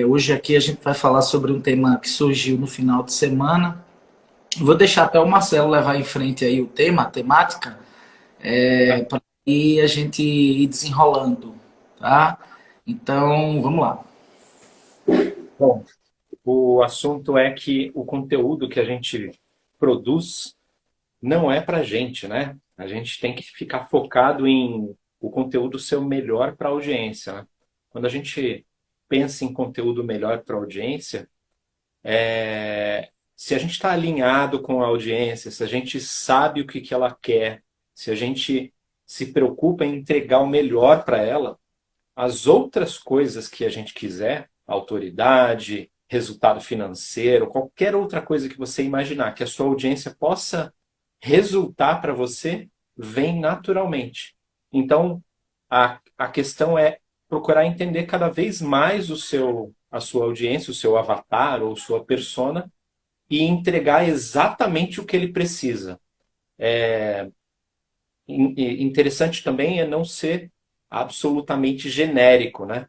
Hoje aqui a gente vai falar sobre um tema que surgiu no final de semana. Vou deixar até o Marcelo levar em frente aí o tema, a temática, Tá? para a gente ir desenrolando, tá? Então, vamos lá. Bom, o assunto é que o conteúdo que a gente produz não é para a gente, né? A gente tem que ficar focado em o conteúdo ser o melhor para a audiência, né? Quando a gente pensa em conteúdo melhor para a audiência, se a gente está alinhado com a audiência, se a gente sabe o que que ela quer, se a gente se preocupa em entregar o melhor para ela, as outras coisas que a gente quiser, autoridade, resultado financeiro, qualquer outra coisa que você imaginar que a sua audiência possa resultar para você, vem naturalmente. Então, a questão é procurar entender cada vez mais a sua audiência, o seu avatar ou sua persona e entregar exatamente o que ele precisa. Interessante também é não ser absolutamente genérico, né?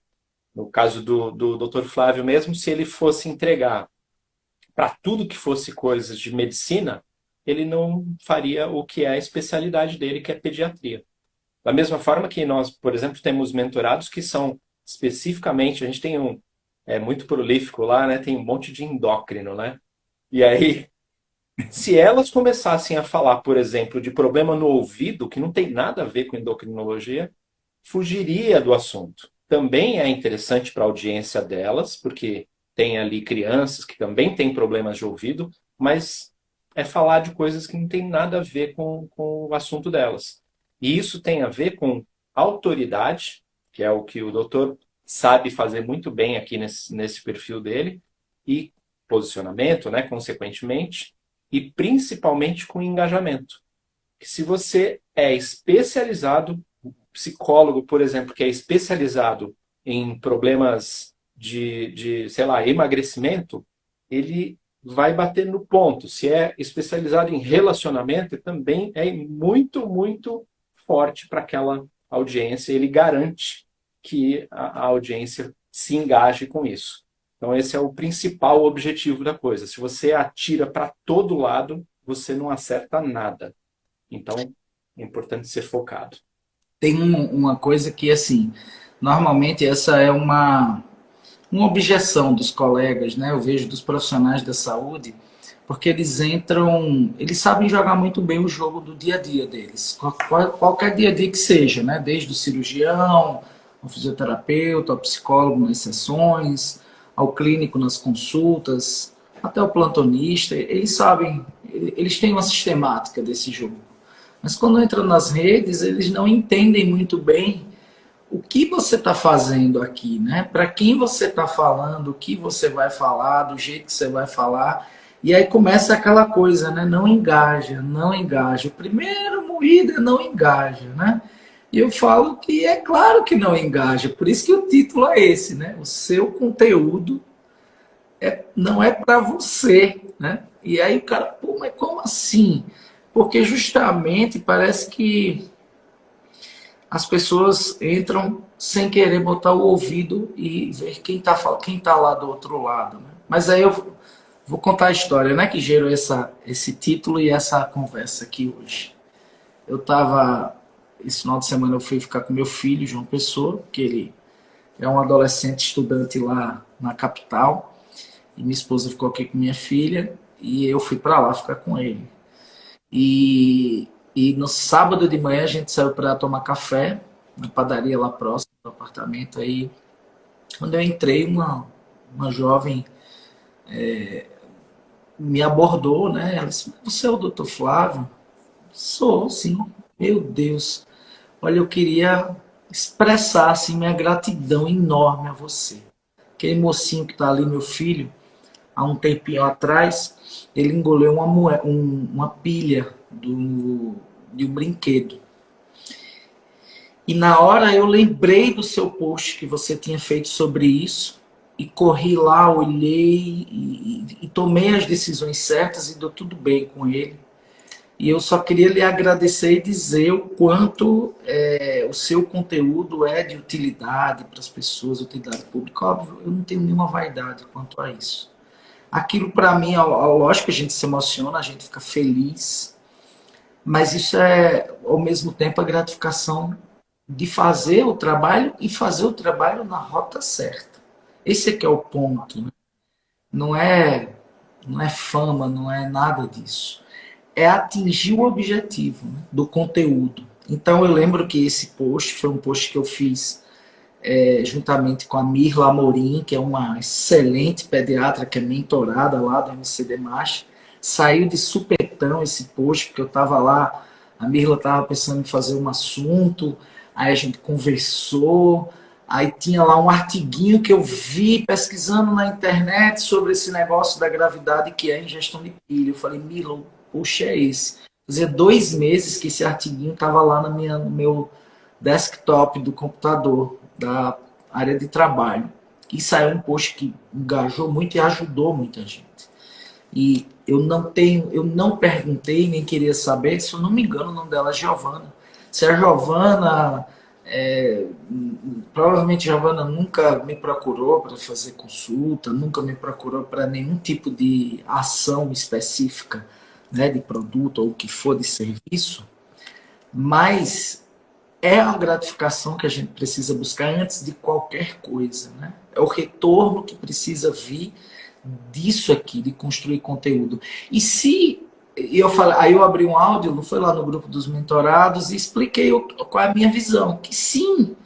No caso do Dr. Flávio mesmo, se ele fosse entregar para tudo que fosse coisas de medicina, ele não faria o que é a especialidade dele, que é pediatria. Da mesma forma que nós, por exemplo, temos mentorados que são especificamente, a gente tem muito prolífico lá, né? Tem um monte de endócrino, né? E aí, se elas começassem a falar, por exemplo, de problema no ouvido, que não tem nada a ver com endocrinologia, fugiria do assunto. Também é interessante para a audiência delas, porque tem ali crianças que também têm problemas de ouvido, mas é falar de coisas que não tem nada a ver com o assunto delas. E isso tem a ver com autoridade, que é o que o doutor sabe fazer muito bem aqui nesse perfil dele, e posicionamento, né, consequentemente, e principalmente com engajamento. Que se você é especializado, psicólogo, por exemplo, que é especializado em problemas sei lá, emagrecimento, ele vai bater no ponto. Se é especializado em relacionamento, também é muito, muito forte para aquela audiência. Ele garante que a audiência se engaje com isso. Então, esse é o principal objetivo da coisa. Se você atira para todo lado, você não acerta nada. Então, é importante ser focado. Tem uma coisa que, assim, normalmente essa é uma objeção dos colegas, né? Eu vejo dos profissionais da saúde, porque eles entram, eles sabem jogar muito bem o jogo do dia a dia deles, qualquer dia a dia que seja, né? Desde o cirurgião, ao fisioterapeuta, ao psicólogo nas sessões, ao clínico nas consultas, até o plantonista, eles sabem, eles têm uma sistemática desse jogo. Mas quando entra nas redes, eles não entendem muito bem o que você está fazendo aqui, né? Para quem você está falando, o que você vai falar, do jeito que você vai falar. E aí começa aquela coisa, né? Não engaja, não engaja. O primeiro moído é não engaja, né? E eu falo que é claro que não engaja, por isso que o título é esse, né? O seu conteúdo não é para você, né? E aí o cara, pô, mas como assim? Porque justamente parece que as pessoas entram sem querer botar o ouvido e ver quem tá lá do outro lado. Né? Mas aí eu vou contar a história, né, que gerou esse título e essa conversa aqui hoje. Eu tava, esse final de semana eu fui ficar com meu filho, João Pessoa, que ele é um adolescente estudante lá na capital, e minha esposa ficou aqui com minha filha, e eu fui para lá ficar com ele. E no sábado de manhã a gente saiu para tomar café na padaria lá próximo do apartamento. Aí, quando eu entrei, uma jovem me abordou, né? Ela disse: Você é o doutor Flávio? Sou, sim. Meu Deus. Olha, eu queria expressar assim, minha gratidão enorme a você. Aquele mocinho que está ali, meu filho, há um tempinho atrás, ele engoleu uma pilha de um brinquedo. E na hora eu lembrei do seu post que você tinha feito sobre isso e corri lá, olhei e tomei as decisões certas e deu tudo bem com ele. E eu só queria lhe agradecer e dizer o quanto o seu conteúdo é de utilidade para as pessoas, utilidade pública. Óbvio, eu não tenho nenhuma vaidade quanto a isso. Aquilo para mim, lógico que a gente se emociona, a gente fica feliz, mas isso é, ao mesmo tempo, a gratificação de fazer o trabalho e fazer o trabalho na rota certa. Esse é que é o ponto, né? Não é, não é fama, não é nada disso. É atingir o objetivo, né, do conteúdo. Então eu lembro que esse post foi um post que eu fiz juntamente com a Mirla Amorim, que é uma excelente pediatra que é mentorada lá do MCD Marcha. Saiu de supetão esse post, porque eu estava lá, a Mirla estava pensando em fazer um assunto, aí a gente conversou, aí tinha lá um artiguinho que eu vi pesquisando na internet sobre esse negócio da gravidade que é a ingestão de pilha. Eu falei, Mirla, o post é esse. Fazia 2 meses que esse artiguinho estava lá no meu desktop do computador, da área de trabalho. E saiu um post que engajou muito e ajudou muita gente. E eu não perguntei, nem queria saber, se eu não me engano, o nome dela é Giovana. Se a Giovana, é, provavelmente a Giovana nunca me procurou para fazer consulta, nunca me procurou para nenhum tipo de ação específica, né, de produto ou o que for de serviço, mas é a gratificação que a gente precisa buscar antes de qualquer coisa, né? É o retorno que precisa vir disso aqui, de construir conteúdo. E se eu falei, aí eu abri um áudio, não foi lá no grupo dos mentorados e expliquei qual é a minha visão, que sim,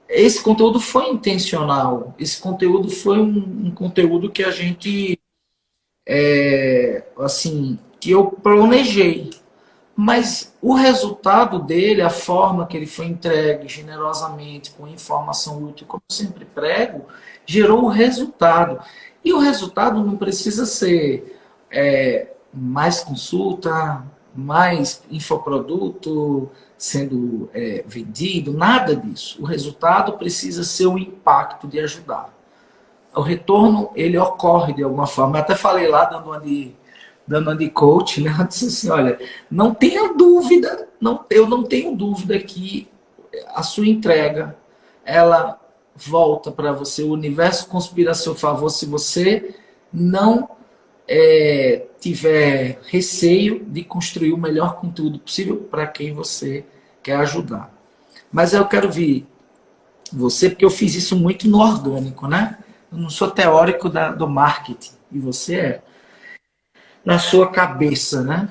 esse conteúdo foi intencional, esse conteúdo foi um conteúdo que a gente, assim, que eu planejei, mas o resultado dele, a forma que ele foi entregue generosamente, com informação útil, como eu sempre prego, gerou o resultado. E o resultado não precisa ser mais consulta, mais infoproduto sendo vendido, nada disso. O resultado precisa ser o impacto de ajudar. O retorno, ele ocorre de alguma forma. Eu até falei lá, dando uma de coach, né? Eu disse assim, olha, não tenha dúvida, não, eu não tenho dúvida que a sua entrega, ela volta para você, o universo conspira a seu favor se você não tiver receio de construir o melhor conteúdo possível para quem você quer ajudar. Mas eu quero ver você, porque eu fiz isso muito no orgânico, né? Eu não sou teórico do marketing, e você é. Na sua cabeça, né?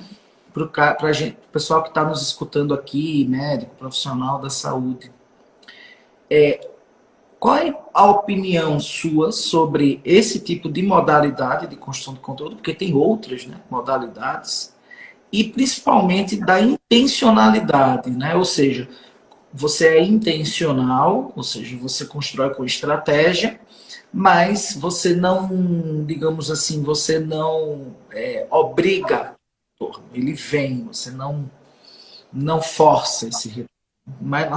Para gente, o pessoal que está nos escutando aqui, médico, profissional da saúde, qual é a opinião sua sobre esse tipo de modalidade de construção de conteúdo? Porque tem outras, né, modalidades, e principalmente da intencionalidade, né? Ou seja, você é intencional, ou seja, você constrói com estratégia, mas você não, digamos assim, você não obriga, ele vem, você não força esse retorno. Mas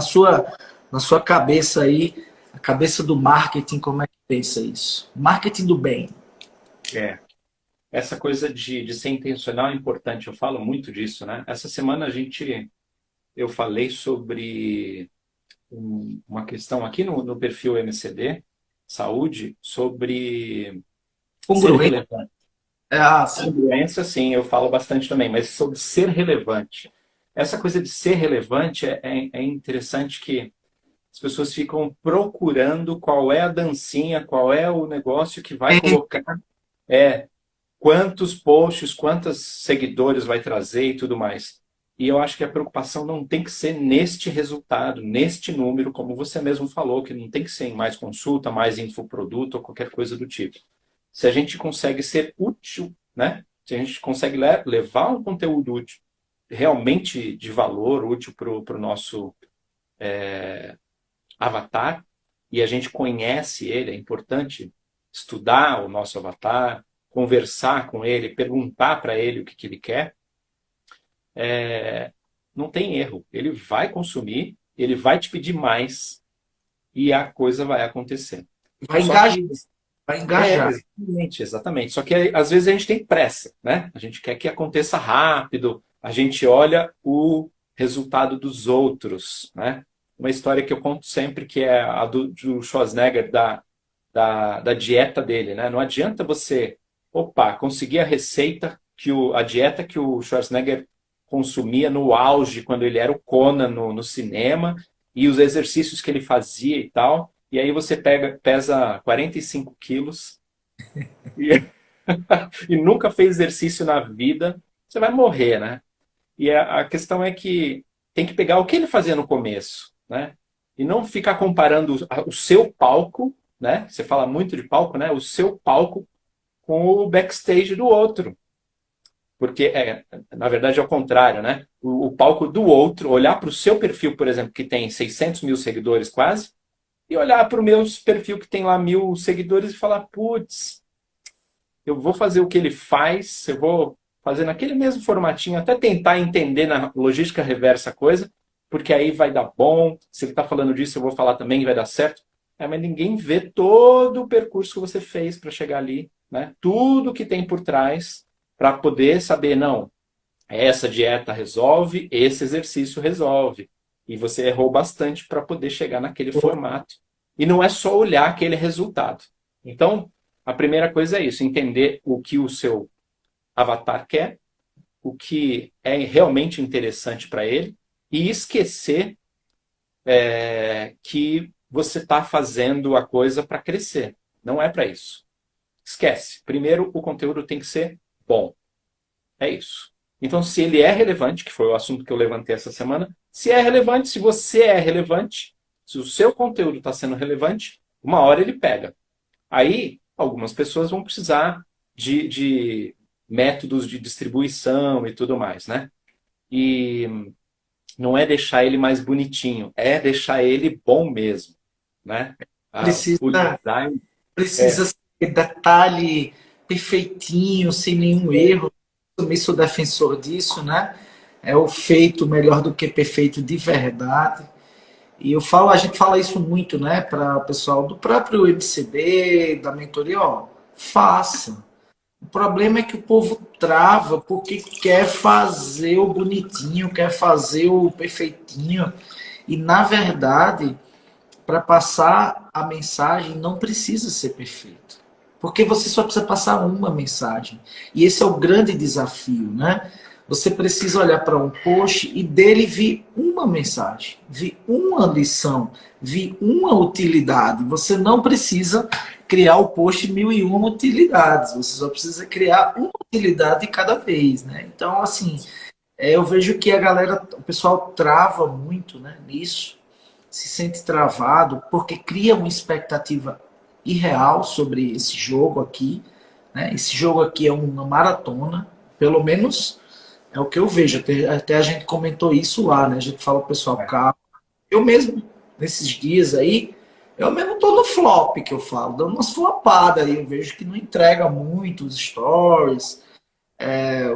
na sua cabeça aí, a cabeça do marketing, como é que pensa isso? Marketing do bem. É. Essa coisa de ser intencional é importante, eu falo muito disso, né? Essa semana eu falei sobre uma questão aqui no perfil MCD, saúde, sobre ser Congruente. relevante. Sim. Congruência, sim, eu falo bastante também, mas sobre ser relevante. Essa coisa de ser relevante é interessante que as pessoas ficam procurando qual é a dancinha, qual é o negócio que vai colocar, é, quantos posts, quantos seguidores vai trazer e tudo mais. E eu acho que a preocupação não tem que ser neste resultado, neste número, como você mesmo falou, que não tem que ser em mais consulta, mais infoproduto ou qualquer coisa do tipo. Se a gente consegue ser útil, né? Se a gente consegue levar um conteúdo útil, realmente de valor, útil para o nosso avatar, e a gente conhece ele, é importante estudar o nosso avatar, conversar com ele, perguntar para ele o que ele quer, não tem erro. Ele vai consumir, ele vai te pedir mais e a coisa vai acontecer. Vai Só engajar, que vai engajar. exatamente, exatamente. Só que às vezes a gente tem pressa, né? A gente quer que aconteça rápido, a gente olha o resultado dos outros, né? Uma história que eu conto sempre, que é a do Schwarzenegger, da dieta dele, né? Não adianta você, opa, conseguir a receita, a dieta que o Schwarzenegger consumia no auge, quando ele era o Conan no cinema, e os exercícios que ele fazia e tal, e aí você pesa 45 quilos e, e nunca fez exercício na vida, você vai morrer, né? E a questão é que tem que pegar o que ele fazia no começo, né? E não ficar comparando o seu palco, né? Você fala muito de palco, né? O seu palco com o backstage do outro. Porque, na verdade, é o contrário, né? O palco do outro, olhar para o seu perfil, por exemplo, que tem 600 mil seguidores quase, e olhar para o meu perfil que tem lá 1.000 seguidores e falar, putz, eu vou fazer o que ele faz, eu vou fazer naquele mesmo formatinho, até tentar entender na logística reversa a coisa, porque aí vai dar bom, se ele está falando disso, eu vou falar também que vai dar certo. Mas ninguém vê todo o percurso que você fez para chegar ali, né? Tudo que tem por trás para poder saber, não, essa dieta resolve, esse exercício resolve. E você errou bastante para poder chegar naquele formato. E não é só olhar aquele resultado. Então, a primeira coisa é isso, entender o que o seu avatar quer, o que é realmente interessante para ele, e esquecer que você está fazendo a coisa para crescer. Não é para isso. Esquece. Primeiro, o conteúdo tem que ser bom. É isso. Então, se ele é relevante, que foi o assunto que eu levantei essa semana, se é relevante, se você é relevante, se o seu conteúdo está sendo relevante, uma hora ele pega. Aí, algumas pessoas vão precisar de métodos de distribuição e tudo mais, né? E não é deixar ele mais bonitinho, é deixar ele bom mesmo, né? O Precisa, design precisa ser detalhe perfeitinho, sem nenhum erro. Eu também sou defensor disso, né? É o feito melhor do que perfeito de verdade. E eu falo, a gente fala isso muito, né, para o pessoal do próprio MCB, da mentoria, ó, faça. O problema é que o povo trava porque quer fazer o bonitinho, quer fazer o perfeitinho. E na verdade, para passar a mensagem não precisa ser perfeito. Porque você só precisa passar uma mensagem. E esse é o grande desafio, né? Você precisa olhar para um post e dele vir uma mensagem, vir uma lição, vir uma utilidade. Você não precisa criar o post 1.001 utilidades. Você só precisa criar uma utilidade de cada vez, né? Então, assim, eu vejo que a galera, o pessoal trava muito, né, nisso, se sente travado porque cria uma expectativa irreal sobre esse jogo aqui, né? Esse jogo aqui é uma maratona, pelo menos é o que eu vejo. Até a gente comentou isso lá, né? A gente fala pro pessoal, calma. Eu mesmo, nesses dias aí, eu mesmo tô no flop que eu falo, dando umas flopadas aí. Eu vejo que não entrega muito os stories,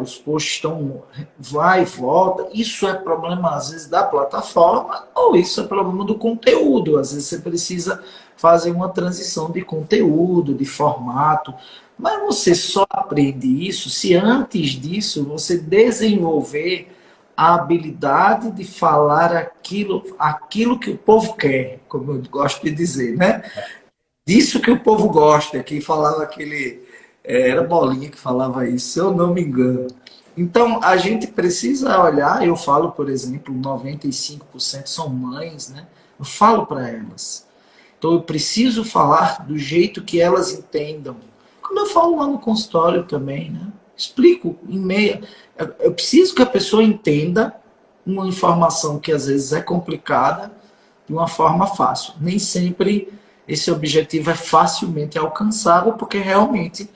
os posts estão vai e volta. Isso é problema, às vezes, da plataforma, ou isso é problema do conteúdo. Às vezes você precisa fazer uma transição de conteúdo, de formato. Mas você só aprende isso se antes disso você desenvolver a habilidade de falar aquilo que o povo quer, como eu gosto de dizer, né? Disso que o povo gosta, que falava aquele. Era Bolinha que falava isso, se eu não me engano. Então, a gente precisa olhar, eu falo, por exemplo, 95% são mães, né? Eu falo para elas. Então, eu preciso falar do jeito que elas entendam. Como eu falo lá no consultório também, né? Explico em meia. Eu preciso que a pessoa entenda uma informação que às vezes é complicada de uma forma fácil. Nem sempre esse objetivo é facilmente alcançável, porque realmente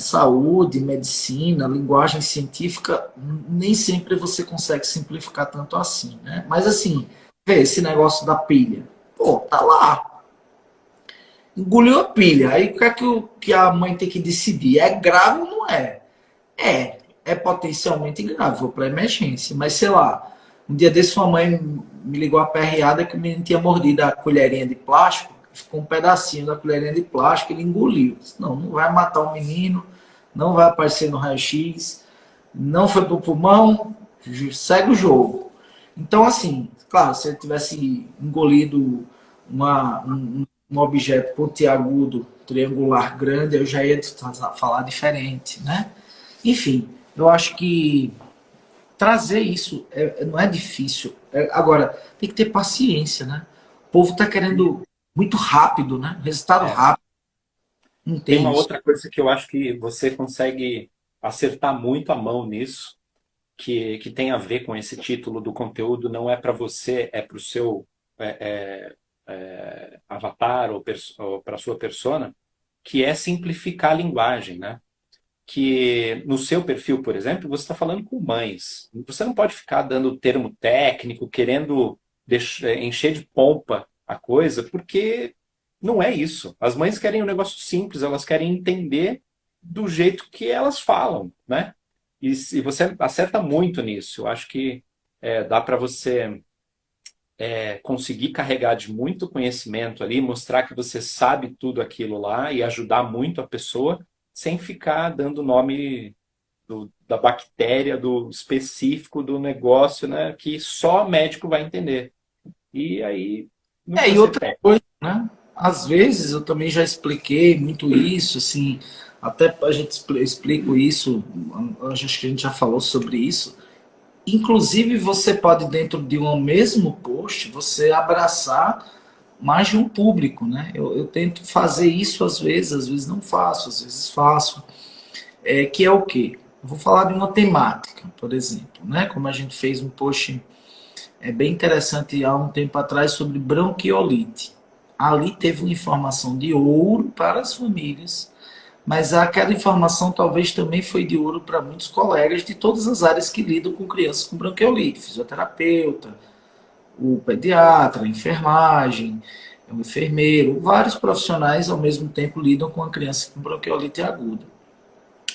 saúde, medicina, linguagem científica, nem sempre você consegue simplificar tanto assim, né? Mas assim, vê esse negócio da pilha. Pô, tá lá. Engoliu a pilha. Aí o que é que a mãe tem que decidir? É grave ou não é? É potencialmente grave, vou para emergência. Mas sei lá, um dia desse sua mãe me ligou aperreada que o menino tinha mordido a colherinha de plástico, ficou um pedacinho da colherinha de plástico, ele engoliu. Disse, não, não vai matar o menino, não vai aparecer no raio-x, não foi pro pulmão, segue o jogo. Então, assim, claro, se ele tivesse engolido um objeto pontiagudo, triangular grande, eu já ia falar diferente, né? Enfim, eu acho que trazer isso não é difícil. Agora, tem que ter paciência, né? O povo está querendo muito rápido, né? Resultado É. rápido. Não Tem tem uma isso. outra coisa que eu acho que você consegue acertar muito a mão nisso, que tem a ver com esse título do conteúdo, não é para você, é para o seu avatar ou para a sua persona, que é simplificar a linguagem, né? Que no seu perfil, por exemplo, você está falando com mães. Você não pode ficar dando termo técnico, querendo encher de pompa a coisa, porque não é isso. As mães querem um negócio simples, elas querem entender do jeito que elas falam, né? E você acerta muito nisso. Eu acho que dá para você conseguir carregar de muito conhecimento ali, mostrar que você sabe tudo aquilo lá e ajudar muito a pessoa, sem ficar dando nome da bactéria, do específico do negócio, né, que só médico vai entender. E aí não É, precisa e ser outra técnico. coisa, né? Às vezes eu também já expliquei muito isso, assim, até a gente explico isso, acho que a gente já falou sobre isso. Inclusive, você pode, dentro de um mesmo post, você abraçar mais de um público, né? Eu tento fazer isso às vezes não faço, às vezes faço. Que é o quê? Eu vou falar de uma temática, por exemplo, né? Como a gente fez um post bem interessante há um tempo atrás sobre bronquiolite. Ali teve uma informação de ouro para as famílias, mas aquela informação talvez também foi de ouro para muitos colegas de todas as áreas que lidam com crianças com bronquiolite, fisioterapeuta, o pediatra, a enfermagem, o enfermeiro, vários profissionais ao mesmo tempo lidam com a criança com bronquiolite aguda.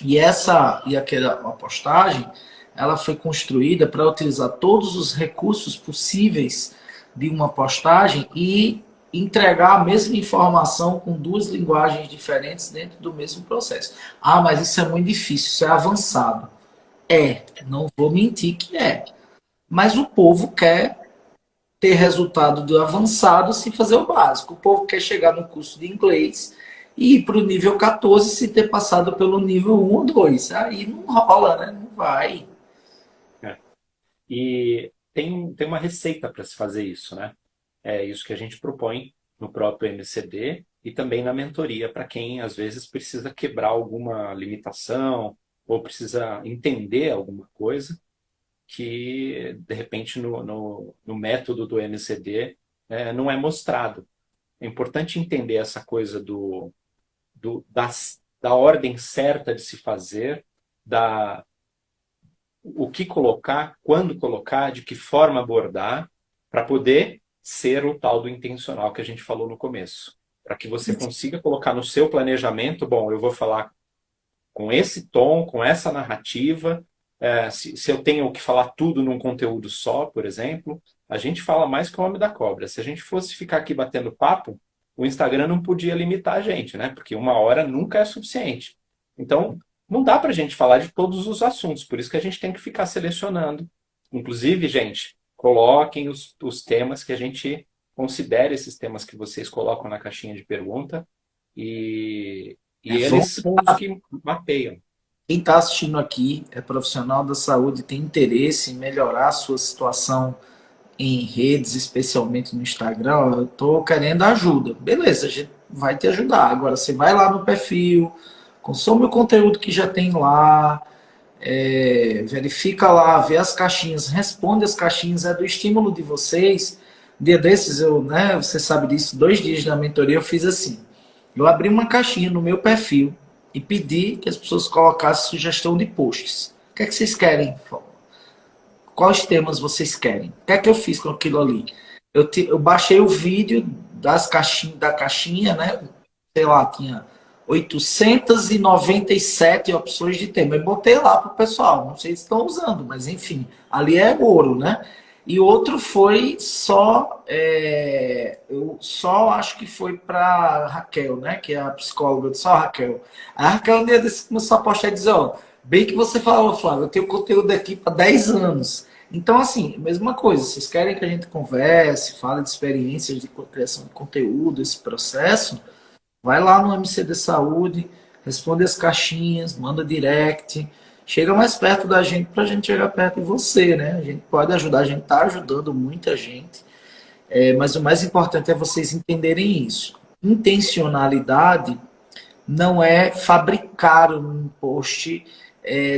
E aquela postagem, ela foi construída para utilizar todos os recursos possíveis de uma postagem e entregar a mesma informação com duas linguagens diferentes dentro do mesmo processo. Ah, mas isso é muito difícil, isso é avançado. Não vou mentir que é. Mas o povo quer ter resultado do avançado sem fazer o básico. O povo quer chegar no curso de inglês e ir para o nível 14 sem ter passado pelo nível 1 ou 2. Aí não rola, né? Não vai. Né? E tem uma receita para se fazer isso, né? É isso que a gente propõe no próprio MCD e também na mentoria para quem às vezes precisa quebrar alguma limitação ou precisa entender alguma coisa que de repente no método do MCD não é mostrado. É importante entender essa coisa da ordem certa de se fazer, da, o que colocar, quando colocar, de que forma abordar, para poder ser o tal do intencional que a gente falou no começo. Para que você consiga colocar no seu planejamento, bom, eu vou falar com esse tom, com essa narrativa. Se eu tenho que falar tudo num conteúdo só, por exemplo, a gente fala mais que o homem da cobra. Se a gente fosse ficar aqui batendo papo, o Instagram não podia limitar a gente, né? Porque uma hora nunca é suficiente. Então, não dá para a gente falar de todos os assuntos, por isso que a gente tem que ficar selecionando. Inclusive, gente, coloquem os temas que a gente considere esses temas que vocês colocam na caixinha de pergunta e Vamos, eles são os que mapeiam. quem está assistindo aqui é profissional da saúde, tem interesse em melhorar a sua situação em redes, especialmente no Instagram. Ó, eu estou querendo ajuda. Beleza, a gente vai te ajudar. Agora você vai lá no perfil, consome o conteúdo que já tem lá, verifica lá, vê as caixinhas, responde as caixinhas, é do estímulo de vocês. Dia desses, você sabe disso, 2 dias da mentoria eu fiz assim. Eu abri uma caixinha no meu perfil e pedi que as pessoas colocassem sugestão de posts. O que é que vocês querem? Quais temas vocês querem? O que é que eu fiz com aquilo ali? Eu baixei o vídeo da caixinha, né? Sei lá, tinha 897 opções de tema. Eu botei lá pro pessoal. Não sei se estão usando, mas enfim, ali é ouro, né? E outro foi eu só acho que foi para Raquel, né? Que é a psicóloga, só a Raquel. A Raquel um dia desse começou a postar e dizer, ó, Bem que você falou, Flávio, eu tenho conteúdo aqui para 10 anos. Então, assim, mesma coisa, vocês querem que a gente converse, fale de experiências de criação de conteúdo, esse processo, vai lá no MCD Saúde, responde as caixinhas, manda direct, chega mais perto da gente para a gente chegar perto de você, né? A gente pode ajudar, a gente está ajudando muita gente, mas o mais importante é vocês entenderem isso. Intencionalidade não é fabricar um post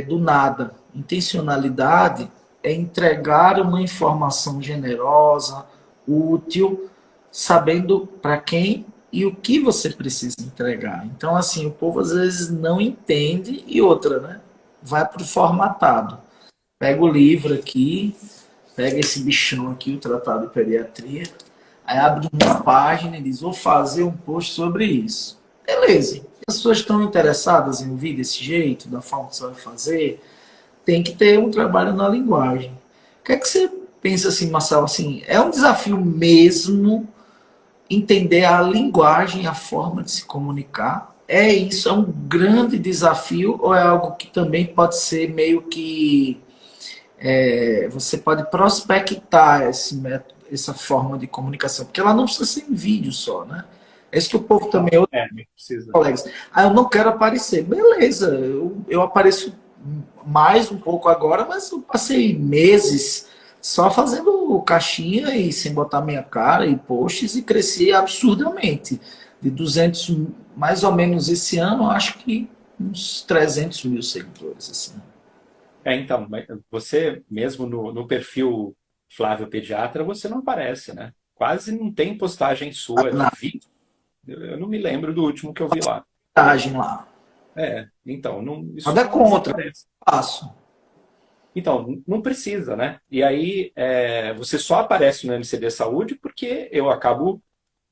do nada. Intencionalidade é entregar uma informação generosa, útil, sabendo para quem e o que você precisa entregar. Então, assim, o povo às vezes não entende e outra, né? Vai para o formatado. Pega o livro aqui, pega esse bichão aqui, o Tratado de Pediatria, aí abre uma página e diz, vou fazer um post sobre isso. Beleza. As pessoas estão interessadas em ouvir desse jeito, da forma que você vai fazer, tem que ter um trabalho na linguagem. O que é que você pensa assim, Marcelo? Assim, é um desafio mesmo entender a linguagem, a forma de se comunicar? É isso, é um grande desafio ou é algo que também pode ser meio que você pode prospectar esse método, essa forma de comunicação, porque ela não precisa ser em vídeo só, né? É isso que o povo também, outros Não precisa. colegas. Ah, eu não quero aparecer. Beleza, eu apareço mais um pouco agora, mas eu passei meses só fazendo caixinha e sem botar minha cara e posts e cresci absurdamente. De 200, mais ou menos esse ano, acho que uns 300 mil seguidores. Assim. Então, mas você mesmo no perfil Flávio Pediatra, você não aparece, né? Quase não tem postagem sua de Na vídeo. Eu não me lembro do último que eu vi lá. viagem lá. Então, não, isso Nada não contra, aparece. faço. Então, não precisa, né? E aí, você só aparece no MCD Saúde porque eu acabo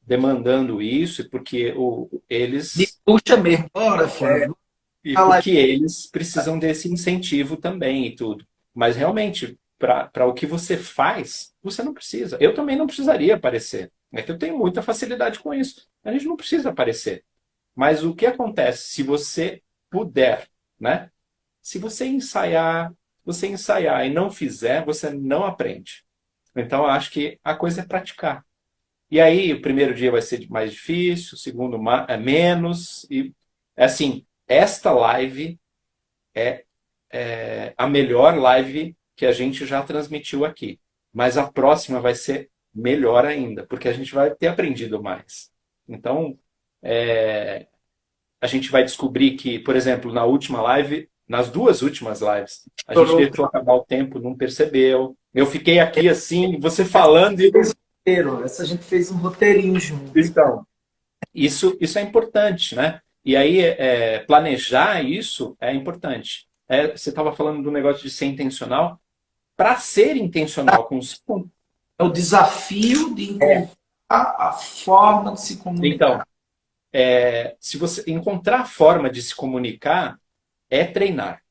demandando isso e porque Me eles puxa mesmo. Bora, Flávio. e Fala porque eles precisam desse incentivo também e tudo. Mas realmente, para o que você faz, você não precisa. Eu também não precisaria aparecer. É que eu tenho muita facilidade com isso. A gente não precisa aparecer. Mas o que acontece se você puder, né? Se você ensaiar e não fizer, você não aprende. Então, eu acho que a coisa é praticar. E aí, o primeiro dia vai ser mais difícil, o segundo é menos. E, assim, esta live é a melhor live que a gente já transmitiu aqui. Mas a próxima vai ser melhor ainda, porque a gente vai ter aprendido mais. Então, a gente vai descobrir que, por exemplo, na última live, nas duas últimas lives, a gente chorou. tentou acabar o tempo, não percebeu. Eu fiquei aqui assim, você falando e. Roteiro. Essa a gente fez um roteirinho junto. Então, isso é importante, né? E aí, planejar isso é importante. Você estava falando do negócio de ser intencional. Para ser intencional com o seu. É o desafio de encontrar a forma de se Então, comunicar. se você encontrar a forma de se comunicar, é treinar.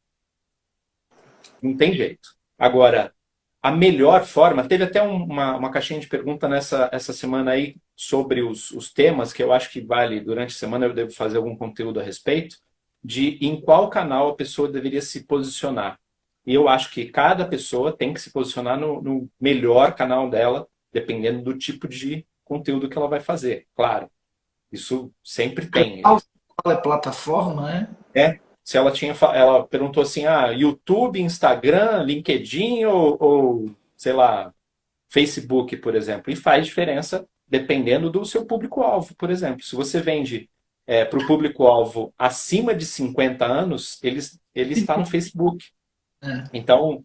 Não tem jeito. Agora, a melhor forma, teve até uma caixinha de pergunta essa semana aí sobre os temas, que eu acho que vale, durante a semana eu devo fazer algum conteúdo a respeito, de em qual canal a pessoa deveria se posicionar. E eu acho que cada pessoa tem que se posicionar no melhor canal dela, dependendo do tipo de conteúdo que ela vai fazer. Claro, isso sempre tem. Qual é a plataforma, né? Se ela ela perguntou assim, YouTube, Instagram, LinkedIn ou, sei lá, Facebook, por exemplo. E faz diferença dependendo do seu público-alvo, por exemplo. Se você vende para o público-alvo acima de 50 anos, ele está no Facebook. É. Então,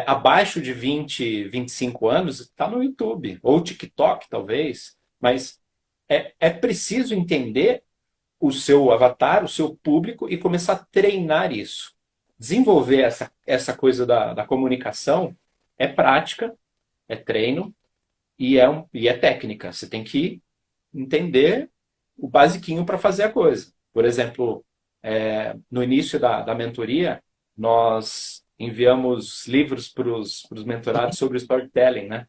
abaixo de 25 anos, está no YouTube. Ou TikTok, talvez. Mas é preciso entender o seu avatar, o seu público e começar a treinar isso. Desenvolver essa coisa da comunicação é prática, é treino e é técnica. Você tem que entender o basiquinho para fazer a coisa. Por exemplo, no início da mentoria, nós enviamos livros para os mentorados sobre storytelling, né?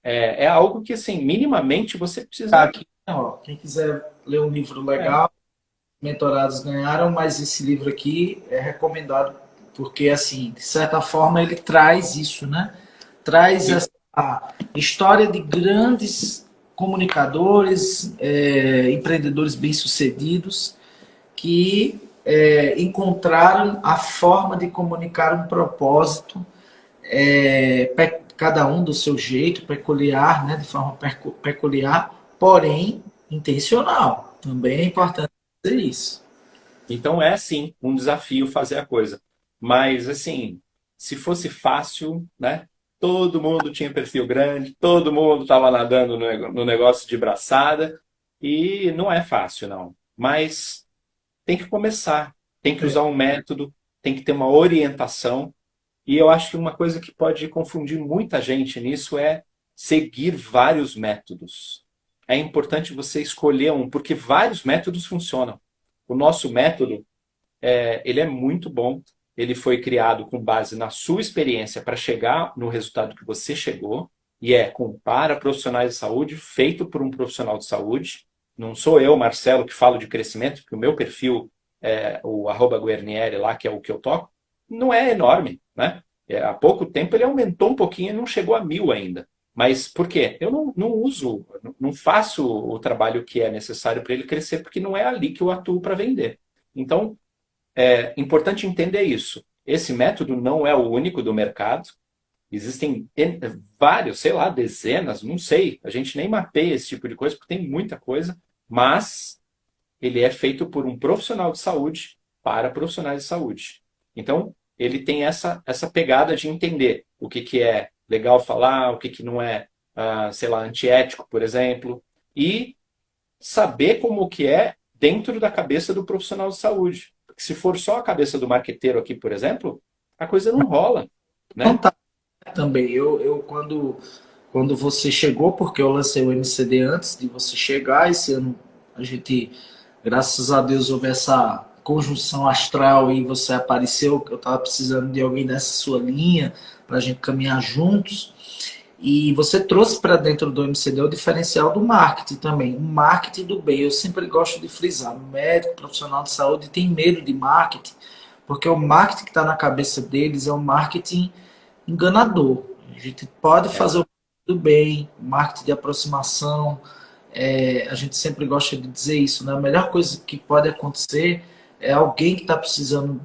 É algo que, assim, minimamente você Tá precisa. aqui, ó, quem quiser ler um livro É, legal, mentorados ganharam, mas esse livro aqui é recomendado porque, assim, de certa forma, ele traz isso, né? Traz essa história de grandes comunicadores, empreendedores bem-sucedidos, que encontraram a forma de comunicar um propósito, cada um do seu jeito, peculiar, né, de forma peculiar, porém intencional. Também é importante dizer isso. Então é sim um desafio fazer a coisa. Mas assim, se fosse fácil, né? Todo mundo tinha perfil grande, todo mundo estava nadando no negócio de braçada e não é fácil, não. Mas tem que começar, tem que usar um método, tem que ter uma orientação. E eu acho que uma coisa que pode confundir muita gente nisso é seguir vários métodos. É importante você escolher um, porque vários métodos funcionam. O nosso método ele é muito bom. Ele foi criado com base na sua experiência para chegar no resultado que você chegou. E é para profissionais de saúde, feito por um profissional de saúde. Não sou eu, Marcelo, que falo de crescimento, porque o meu perfil, o @Guernieri lá, que é o que eu toco, não é enorme, né? Há pouco tempo ele aumentou um pouquinho e não chegou a 1.000 ainda. Mas por quê? Eu não uso, não faço o trabalho que é necessário para ele crescer, porque não é ali que eu atuo para vender. Então, é importante entender isso. Esse método não é o único do mercado. Existem vários, sei lá, dezenas, não sei. A gente nem mapeia esse tipo de coisa porque tem muita coisa, mas ele é feito por um profissional de saúde para profissionais de saúde. Então, ele tem essa pegada de entender o que é legal falar, o que não é, sei lá, antiético, por exemplo, e saber como que é dentro da cabeça do profissional de saúde. Porque se for só a cabeça do marqueteiro aqui, por exemplo, a coisa não rola, né? Fantástico também. Quando você chegou, porque eu lancei o MCD antes de você chegar, esse ano a gente, graças a Deus, houve essa conjunção astral e você apareceu, que eu estava precisando de alguém nessa sua linha, para a gente caminhar juntos. E você trouxe para dentro do MCD o diferencial do marketing também, o marketing do bem. Eu sempre gosto de frisar, o médico, profissional de saúde tem medo de marketing, porque o marketing que está na cabeça deles é um marketing enganador. A gente pode É, fazer o do bem, marketing de aproximação. A gente sempre gosta de dizer isso, né? A melhor coisa que pode acontecer é alguém que está precisando,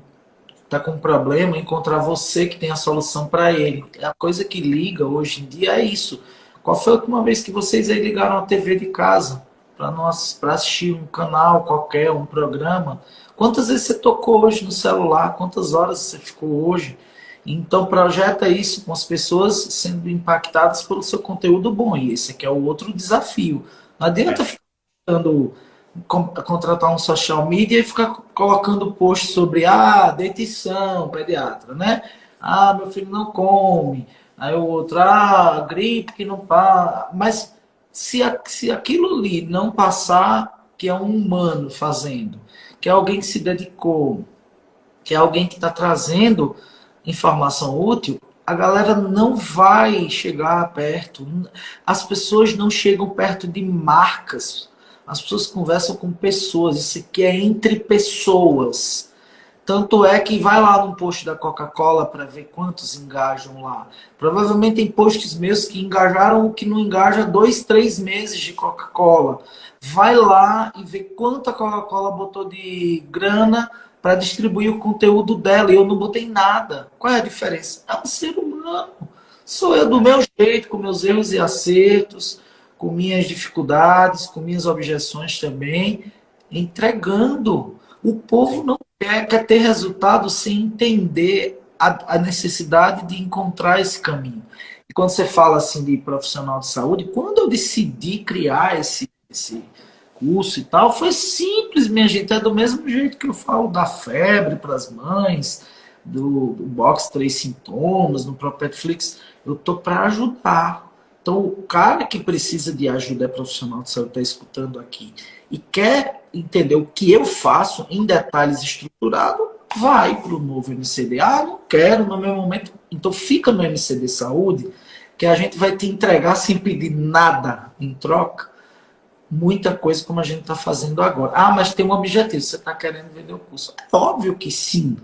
está com um problema, encontrar você que tem a solução para ele. A coisa que liga hoje em dia é isso. Qual foi a última vez que vocês aí ligaram a TV de casa para assistir um canal qualquer, um programa? Quantas vezes você tocou hoje no celular? Quantas horas você ficou hoje? Então projeta isso com as pessoas sendo impactadas pelo seu conteúdo bom. E esse aqui é o outro desafio. Não adianta é, ficar tentando contratar um social media e ficar colocando post sobre dentição, pediatra, né? Meu filho não come. Aí o outro, gripe que não passa. Mas se aquilo ali não passar, que é um humano fazendo, que é alguém que se dedicou, que é alguém que está trazendo informação útil, a galera não vai chegar perto. As pessoas não chegam perto de marcas. As pessoas conversam com pessoas. Isso aqui é entre pessoas. Tanto é que vai lá no post da Coca-Cola para ver quantos engajam lá. Provavelmente tem posts meus que engajaram o que não engaja 2, 3 meses de Coca-Cola. Vai lá e vê quanto a Coca-Cola botou de grana para distribuir o conteúdo dela. E eu não botei nada. Qual é a diferença? É um ser humano. Sou eu do é, meu jeito, com meus erros e acertos, com minhas dificuldades, com minhas objeções também, entregando. O povo sim. não quer ter resultado sem entender a necessidade de encontrar esse caminho. E quando você fala assim de profissional de saúde, quando eu decidi criar esse curso e tal, foi simples, minha gente. É do mesmo jeito que eu falo da febre para as mães, do Box 3 Sintomas, no próprio Netflix. Eu tô para ajudar. Então, o cara que precisa de ajuda é profissional de saúde, está escutando aqui, e quer entender o que eu faço em detalhes estruturado, vai para o novo MCD. Não quero no meu momento. Então, fica no MCD Saúde, que a gente vai te entregar sem pedir nada em troca, muita coisa como a gente está fazendo agora. Mas tem um objetivo, você está querendo vender o curso. É óbvio que sim.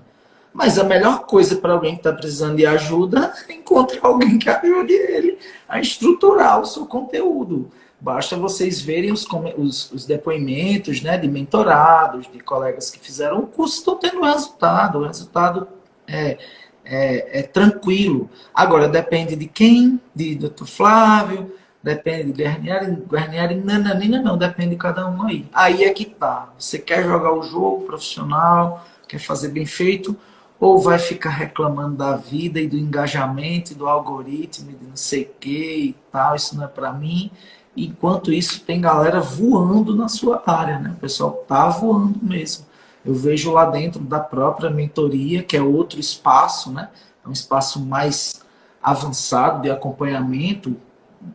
Mas a melhor coisa para alguém que está precisando de ajuda é encontrar alguém que ajude ele a estruturar o seu conteúdo. Basta vocês verem os depoimentos, né, de mentorados, de colegas que fizeram o curso, estão tendo resultado. O resultado é, é tranquilo. Agora, depende de quem, de Dr. Flávio, depende de Guarnieri, nananina, não, depende de cada um aí. Aí é que tá. Você quer jogar o jogo profissional, quer fazer bem feito, ou vai ficar reclamando da vida e do engajamento, e do algoritmo, e de não sei o que e tal, isso não é para mim. Enquanto isso, tem galera voando na sua área, né? O pessoal tá voando mesmo. Eu vejo lá dentro da própria mentoria, que é outro espaço, né? É um espaço mais avançado de acompanhamento.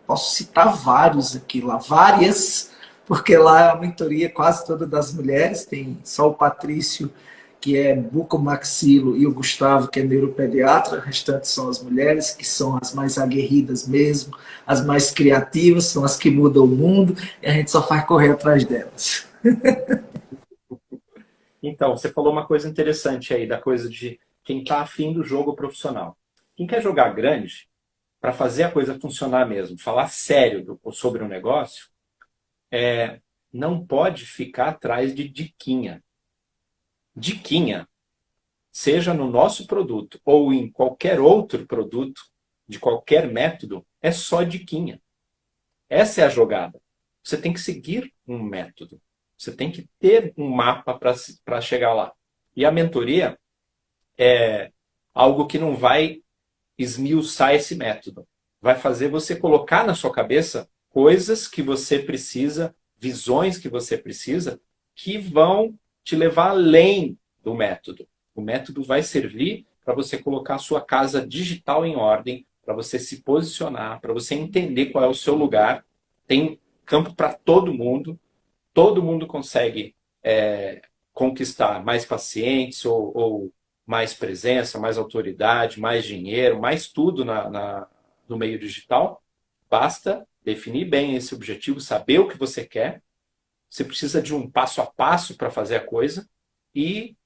Posso citar vários aqui lá, várias, porque lá é a mentoria quase toda das mulheres, tem só o Patrício, que é bucomaxilo, e o Gustavo, que é neuropediatra, o restante são as mulheres, que são as mais aguerridas mesmo, as mais criativas, são as que mudam o mundo, e a gente só faz correr atrás delas. Então, você falou uma coisa interessante aí, da coisa de quem está afim do jogo profissional. Quem quer jogar grande, para fazer a coisa funcionar mesmo, falar sério sobre o negócio, não pode ficar atrás de diquinha. Diquinha, seja no nosso produto ou em qualquer outro produto, de qualquer método, é só diquinha. Essa é a jogada. Você tem que seguir um método. Você tem que ter um mapa para chegar lá. E a mentoria é algo que não vai esmiuçar esse método. Vai fazer você colocar na sua cabeça coisas que você precisa, visões que você precisa, que vão te levar além do método. O método vai servir para você colocar a sua casa digital em ordem, para você se posicionar, para você entender qual é o seu lugar. Tem campo para todo mundo consegue conquistar mais pacientes ou mais presença, mais autoridade, mais dinheiro, mais tudo no meio digital. Basta definir bem esse objetivo, saber o que você quer. Você precisa de um passo a passo para fazer a coisa. E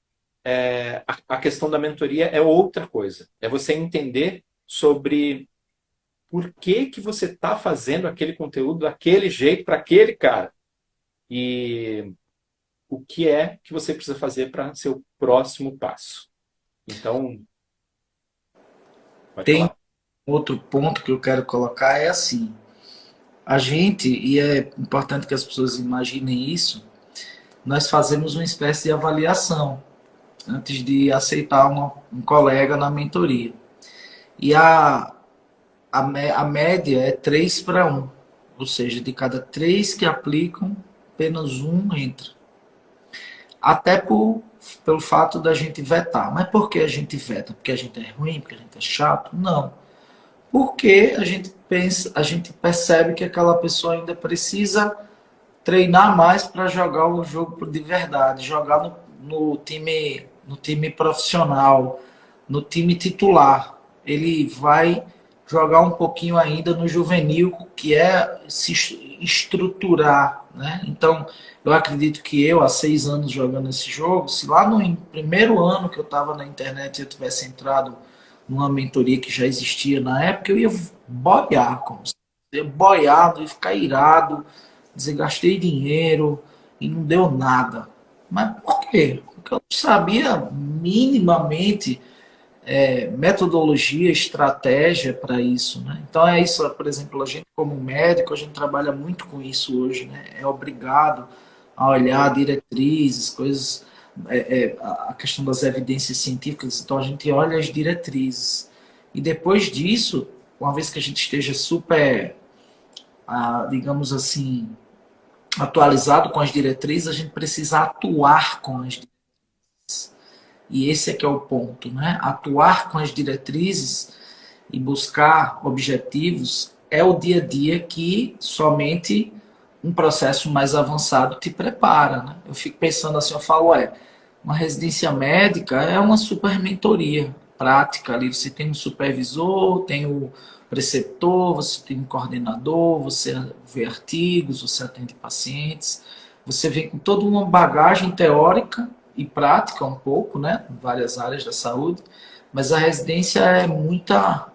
a questão da mentoria é outra coisa. É você entender sobre por que, que você está fazendo aquele conteúdo daquele jeito para aquele cara. E o que é que você precisa fazer para ser o próximo passo. Então, pode Tem falar. outro ponto que eu quero colocar, é assim, a gente, e é importante que as pessoas imaginem isso, nós fazemos uma espécie de avaliação antes de aceitar um colega na mentoria. E a média é 3 para 1. Ou seja, de cada 3 que aplicam, apenas um entra. Até pelo fato da gente vetar. Mas por que a gente veta? Porque a gente é ruim? Porque a gente é chato? Não. Porque a gente pensa, a gente percebe que aquela pessoa ainda precisa treinar mais para jogar o jogo de verdade, jogar no time profissional, no time titular. Ele vai jogar um pouquinho ainda no juvenil, que é se estruturar, né? Então, eu acredito que eu, há 6 anos jogando esse jogo, se lá no primeiro ano que eu estava na internet eu tivesse entrado numa mentoria que já existia na época, eu ia boiar, como se ia boiado, ia ficar irado, dizer, gastei dinheiro e não deu nada. Mas por quê? Porque eu não sabia minimamente metodologia, estratégia para isso, né? Então é isso, por exemplo, a gente como médico, a gente trabalha muito com isso hoje, né? É obrigado a olhar diretrizes, coisas, a questão das evidências científicas, então a gente olha as diretrizes. E depois disso, uma vez que a gente esteja super, digamos assim, atualizado com as diretrizes, a gente precisa atuar com as diretrizes. E esse é que é o ponto, né? Atuar com as diretrizes e buscar objetivos é o dia a dia que somente um processo mais avançado te prepara, né? Eu fico pensando assim, eu falo, uma residência médica é uma super mentoria prática ali, você tem um supervisor, tem o preceptor, você tem um coordenador, você vê artigos, você atende pacientes, você vem com toda uma bagagem teórica e prática um pouco, né? Em várias áreas da saúde, mas a residência é muita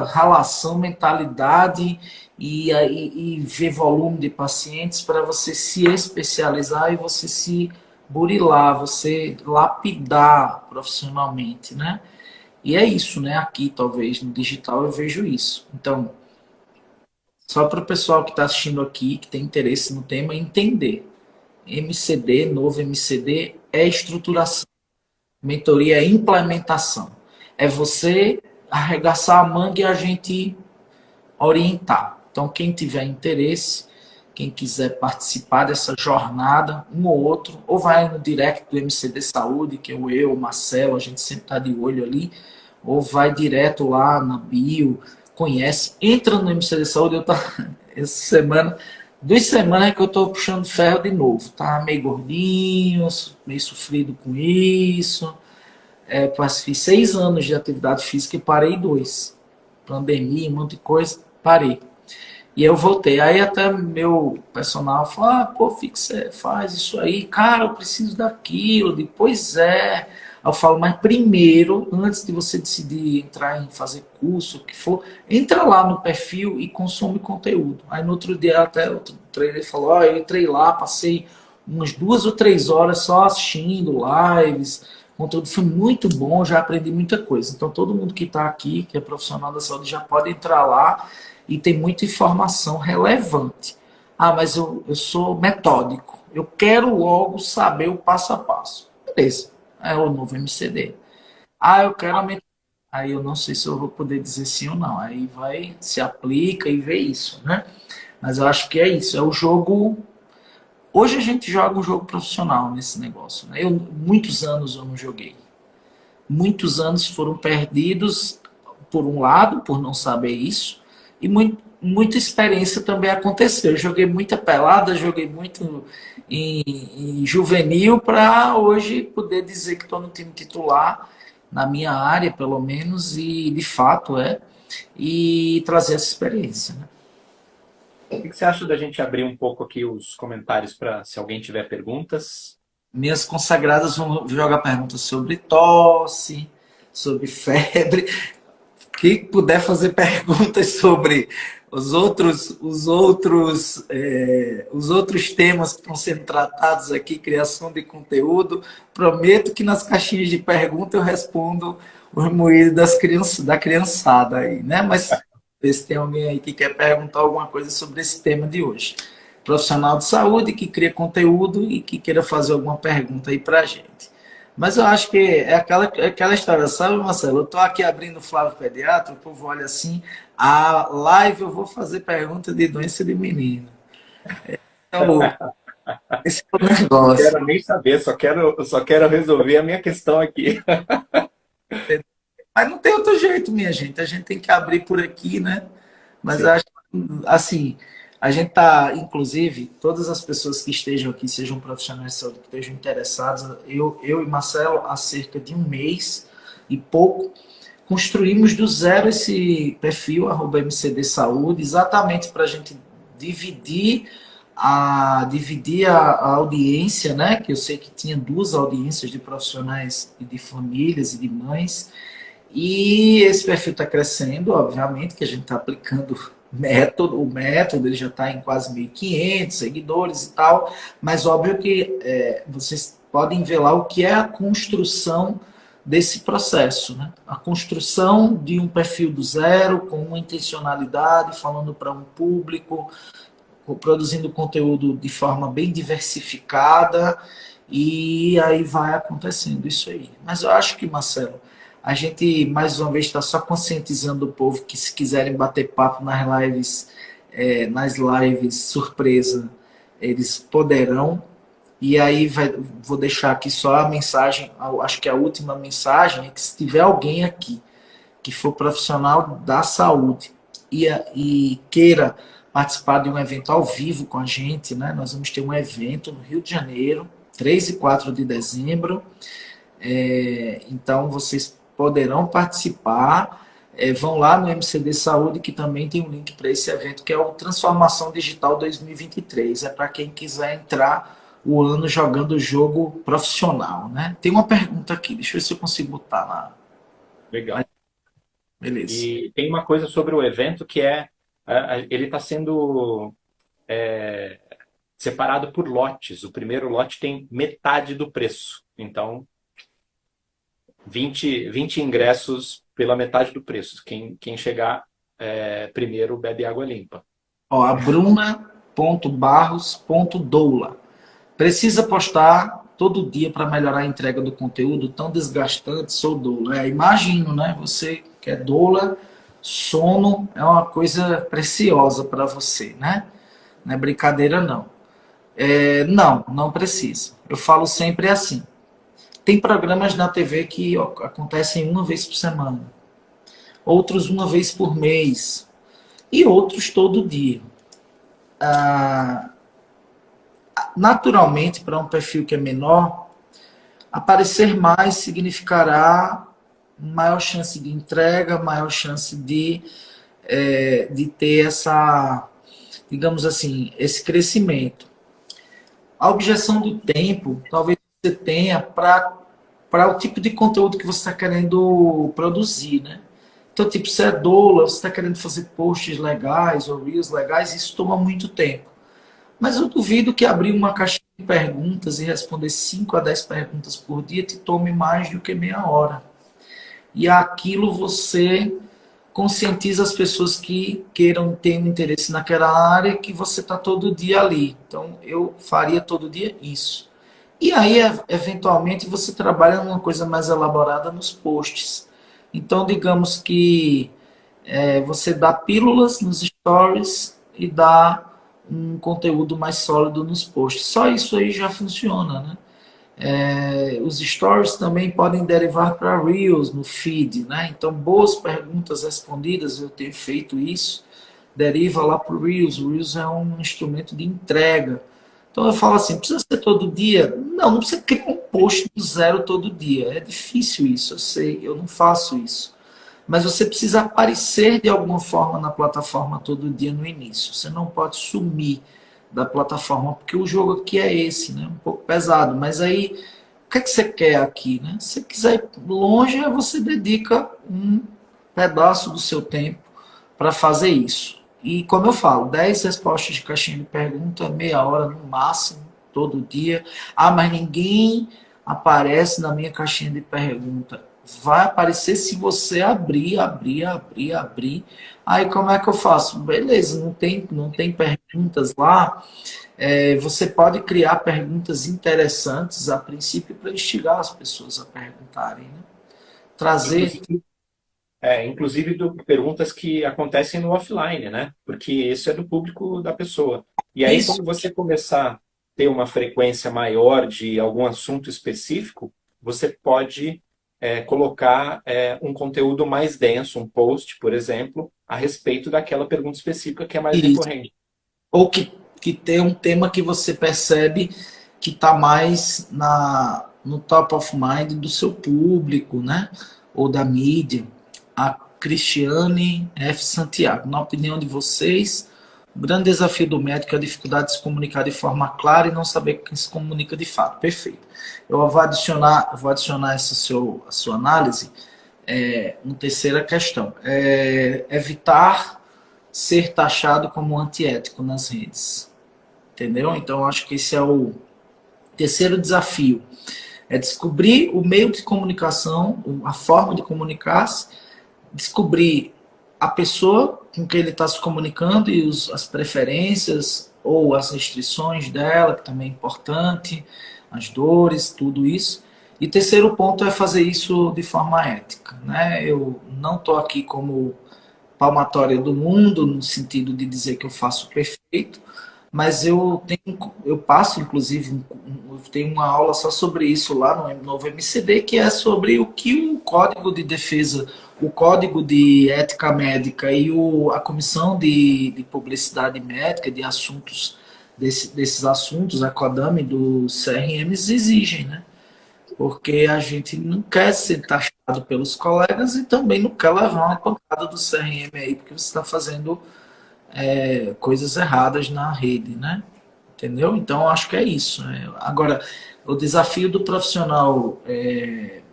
relação, mentalidade e ver volume de pacientes para você se especializar e você se burilar, você lapidar profissionalmente, né? E é isso, né? Aqui, talvez, no digital eu vejo isso. Então, só para o pessoal que está assistindo aqui, que tem interesse no tema, entender. MCD, novo MCD, é estruturação. Mentoria é implementação. É você arregaçar a manga e a gente orientar. Então, quem tiver interesse, quem quiser participar dessa jornada, um ou outro, ou vai no direct do MCD Saúde, que é o Marcelo, a gente sempre está de olho ali, ou vai direto lá na bio, conhece, entra no MCD Saúde, eu tô, essa semana, 2 semanas que eu estou puxando ferro de novo, tá meio gordinho, meio sofrido com isso, fiz 6 anos de atividade física e parei 2, pandemia, um monte de coisa, parei. E eu voltei. Aí até meu personal falou, pô, Fix, você faz isso aí. Cara, eu preciso daquilo. Eu digo, pois é. Aí eu falo, mas primeiro, antes de você decidir entrar em fazer curso, o que for, entra lá no perfil e consome conteúdo. Aí no outro dia até outro trailer falou, eu entrei lá, passei umas 2 ou 3 horas só assistindo lives. O conteúdo foi muito bom, já aprendi muita coisa. Então todo mundo que está aqui, que é profissional da saúde, já pode entrar lá e tem muita informação relevante. Mas eu sou metódico. Eu quero logo saber o passo a passo. Beleza. É o novo MCD. Eu quero aumentar. Aí eu não sei se eu vou poder dizer sim ou não. Aí vai, se aplica e vê isso, né? Mas eu acho que é isso. É o jogo. Hoje a gente joga um jogo profissional nesse negócio. Né? Muitos anos eu não joguei. Muitos anos foram perdidos, por um lado, por não saber isso, e muita experiência também aconteceu. Eu joguei muita pelada, joguei muito em juvenil, para hoje poder dizer que estou no time titular, na minha área, pelo menos, e de fato e trazer essa experiência. Né? O que você acha da gente abrir um pouco aqui os comentários para se alguém tiver perguntas? Minhas consagradas vão jogar perguntas sobre tosse, sobre febre. Quem puder fazer perguntas sobre os outros temas que estão sendo tratados aqui, criação de conteúdo, prometo que nas caixinhas de pergunta eu respondo os moídos da criançada aí, né? Mas ver se tem alguém aí que quer perguntar alguma coisa sobre esse tema de hoje. Profissional de saúde que cria conteúdo e que queira fazer alguma pergunta aí para a gente. Mas eu acho que é aquela história, sabe, Marcelo? Eu estou aqui abrindo o Flávio Pediatra, o povo olha assim, a live eu vou fazer pergunta de doença de menino. Então, esse é o Não negócio. quero nem saber, só quero resolver a minha questão aqui. Mas não tem outro jeito, minha gente. A gente tem que abrir por aqui, né? Mas Sim. acho que, assim, a gente está, inclusive, todas as pessoas que estejam aqui, sejam profissionais de saúde, que estejam interessadas, eu e Marcelo, há cerca de um mês e pouco, construímos do zero esse perfil, @MCD Saúde, exatamente para a gente dividir a audiência, né? Que eu sei que tinha 2 audiências de profissionais e de famílias e de mães, e esse perfil está crescendo, obviamente, que a gente está aplicando o método ele já está em quase 1.500 seguidores e tal, mas óbvio que vocês podem ver lá o que é a construção desse processo, né? A construção de um perfil do zero, com uma intencionalidade, falando para um público, produzindo conteúdo de forma bem diversificada, e aí vai acontecendo isso aí. Mas eu acho que, Marcelo, a gente mais uma vez está só conscientizando o povo que se quiserem bater papo nas lives surpresa, eles poderão. E aí vou deixar aqui só a mensagem, acho que a última mensagem é que se tiver alguém aqui que for profissional da saúde e queira participar de um evento ao vivo com a gente, né? Nós vamos ter um evento no Rio de Janeiro, 3 e 4 de dezembro. Então vocês poderão participar. Vão lá no MCD Saúde, que também tem um link para esse evento, que é o Transformação Digital 2023. É para quem quiser entrar o ano jogando jogo profissional, né? Tem uma pergunta aqui, deixa eu ver se eu consigo botar lá. Legal. Beleza. E tem uma coisa sobre o evento que é, ele está sendo separado por lotes. O primeiro lote tem metade do preço. Então, 20 ingressos pela metade do preço. Quem chegar primeiro bebe água limpa. Ó, a Bruna.barros.doula. Precisa postar todo dia para melhorar a entrega do conteúdo tão desgastante, sou doula. Imagino, né? Você que é doula, sono é uma coisa preciosa para você, né? Não é brincadeira, não. Não, não precisa. Eu falo sempre assim. Tem programas na TV que acontecem uma vez por semana, outros uma vez por mês e outros todo dia. Naturalmente, para um perfil que é menor, aparecer mais significará maior chance de entrega, maior chance de ter essa, digamos assim, esse crescimento. A objeção do tempo, talvez você tenha para o tipo de conteúdo que você está querendo produzir, né? Então, tipo, você é doula, você está querendo fazer posts legais ou reels legais, isso toma muito tempo. Mas eu duvido que abrir uma caixinha de perguntas e responder 5 a 10 perguntas por dia te tome mais do que meia hora. E aquilo você conscientiza as pessoas que queiram ter um interesse naquela área que você está todo dia ali. Então, eu faria todo dia isso. E aí, eventualmente, você trabalha numa coisa mais elaborada nos posts. Então, digamos que você dá pílulas nos stories e dá um conteúdo mais sólido nos posts. Só isso aí já funciona, né? Os stories também podem derivar para Reels no feed, né? Então, boas perguntas respondidas, eu tenho feito isso, deriva lá para o Reels. O Reels é um instrumento de entrega. Então, eu falo assim, precisa ser todo dia? Não, não precisa criar um post do zero todo dia. É difícil isso, eu sei, eu não faço isso. Mas você precisa aparecer de alguma forma na plataforma todo dia no início. Você não pode sumir da plataforma, porque o jogo aqui é esse, né? Um pouco pesado. Mas aí, o que é que você quer aqui, né? Se você quiser ir longe, você dedica um pedaço do seu tempo para fazer isso. E como eu falo, 10 respostas de caixinha de pergunta, meia hora no máximo, todo dia. Ah, mas ninguém aparece na minha caixinha de pergunta. Vai aparecer se você abrir. Aí como é que eu faço? Beleza, não tem perguntas lá. Você pode criar perguntas interessantes a princípio para instigar as pessoas a perguntarem, né? Trazer. Inclusive, inclusive perguntas que acontecem no offline, né? Porque isso é do público da pessoa. E aí, Isso. quando você começar a ter uma frequência maior de algum assunto específico, você pode colocar um conteúdo mais denso, um post, por exemplo, a respeito daquela pergunta específica que é mais Isso. recorrente. Ou que tem um tema que você percebe que está mais no top of mind do seu público, né? Ou da mídia. A Cristiane F. Santiago. Na opinião de vocês, o grande desafio do médico é a dificuldade de se comunicar de forma clara e não saber quem se comunica de fato. Perfeito. Eu vou adicionar a sua análise uma terceira questão. Evitar ser taxado como antiético nas redes. Entendeu? Então, acho que esse é o terceiro desafio. É descobrir o meio de comunicação, a forma de comunicar-se, descobrir a pessoa com quem ele está se comunicando e as preferências ou as restrições dela, que também é importante, as dores, tudo isso. E terceiro ponto é fazer isso de forma ética. Né? Eu não estou aqui como palmatória do mundo, no sentido de dizer que eu faço perfeito, mas eu passo, inclusive, eu tenho uma aula só sobre isso lá no novo MCD, que é sobre o que o Código de Defesa, o Código de Ética Médica e a Comissão de Publicidade Médica, de assuntos, desses assuntos, a CODAME, dos CRMs, exigem, né? Porque a gente não quer ser taxado pelos colegas e também não quer levar uma pancada do CRM aí, porque você está fazendo coisas erradas na rede, né? entendeu? Então, eu acho que é isso, né? Agora, o desafio do profissional